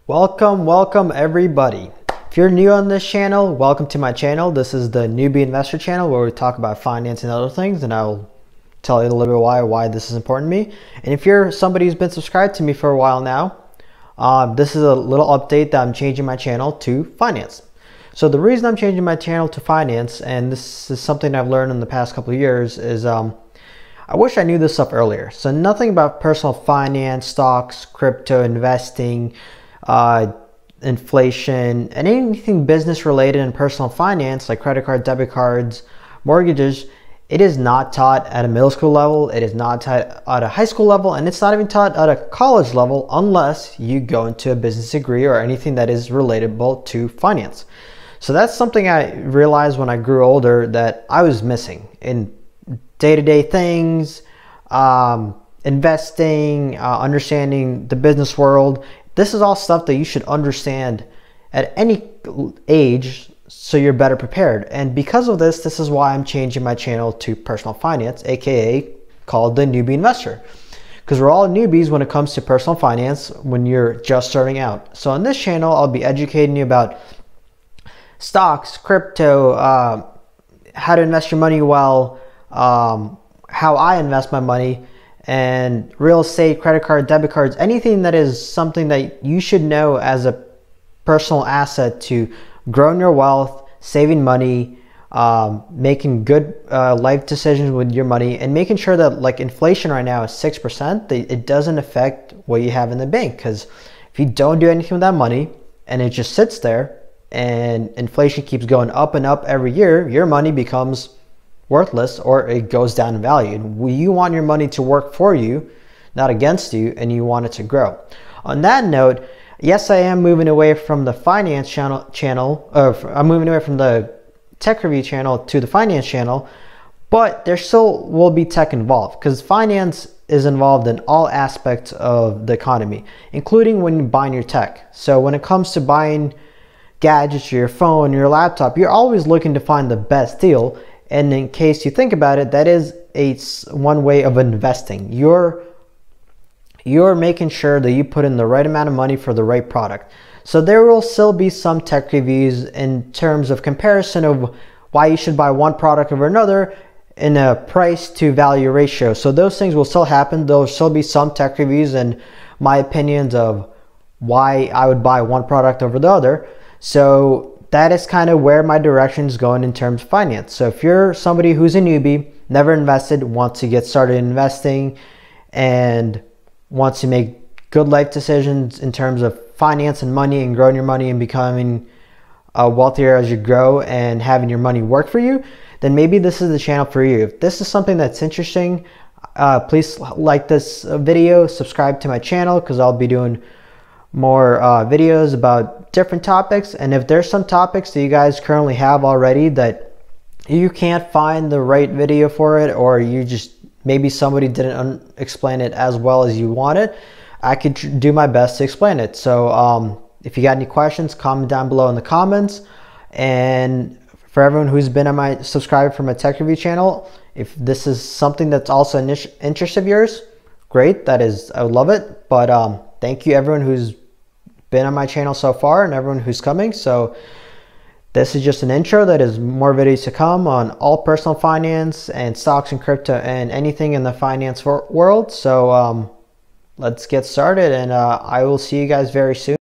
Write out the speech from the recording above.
Welcome everybody. If you're new on this channel, welcome to my channel. This is the Newbie Investor channel where we talk about finance and other things, and I'll tell you a little bit why this is important to me. And if you're somebody who's been subscribed to me for a while now, this is a little update that I'm changing my channel to finance. So the reason I'm changing my channel to finance, and this is something I've learned in the past couple of years, is I wish I knew this stuff earlier. So nothing about personal finance, stocks, crypto, investing, inflation, and anything business related in personal finance like credit card, debit cards, mortgages. It is not taught at a middle school level. It is not taught at a high school level, and it's not even taught at a college level unless you go into a business degree or anything that is relatable to finance. So that's something I realized when I grew older that I was missing in day-to-day things, investing, understanding the business world. This is all stuff that you should understand at any age so you're better prepared. And because of this, this is why I'm changing my channel to personal finance, aka called the Newbie Investor. Because we're all newbies when it comes to personal finance when you're just starting out. So on this channel, I'll be educating you about stocks, crypto, how to invest your money well, how I invest my money, and real estate, credit card, debit cards, anything that is something that you should know as a personal asset to growing your wealth, saving money, making good life decisions with your money, and making sure that, like, inflation right now is 6%, it doesn't affect what you have in the bank. Because if you don't do anything with that money and it just sits there and inflation keeps going up and up every year, your money becomes worthless or it goes down in value. And you want your money to work for you, not against you, and you want it to grow. On that note, yes, I am moving away from the finance channel, I'm moving away from the tech review channel to the finance channel, but there still will be tech involved because finance is involved in all aspects of the economy, including when you're buying your tech. So when it comes to buying gadgets, your phone, your laptop, you're always looking to find the best deal. And in case you think about it, that is one way of investing. You're making sure that you put in the right amount of money for the right product. So there will still be some tech reviews in terms of comparison of why you should buy one product over another in a price to value ratio. So those things will still happen. There'll still be some tech reviews and my opinions of why I would buy one product over the other. So that is kind of where my direction is going in terms of finance. So if you're somebody who's a newbie, never invested, wants to get started investing, and wants to make good life decisions in terms of finance and money and growing your money and becoming wealthier as you grow and having your money work for you, then maybe this is the channel for you. If this is something that's interesting, please like this video, subscribe to my channel because I'll be doing more videos about different topics. And if there's some topics that you guys currently have already that you can't find the right video for it, or you just maybe somebody didn't explain it as well as you want it, I could do my best to explain it. So if you got any questions, comment down below in the comments. And for everyone who's been subscribed from my tech review channel, if this is something that's also an interest of yours, great. I would love it. But thank you everyone who's been on my channel so far and everyone who's coming. So this is just an intro. That is more videos to come on all personal finance and stocks and crypto and anything in the finance world. So let's get started, and I will see you guys very soon.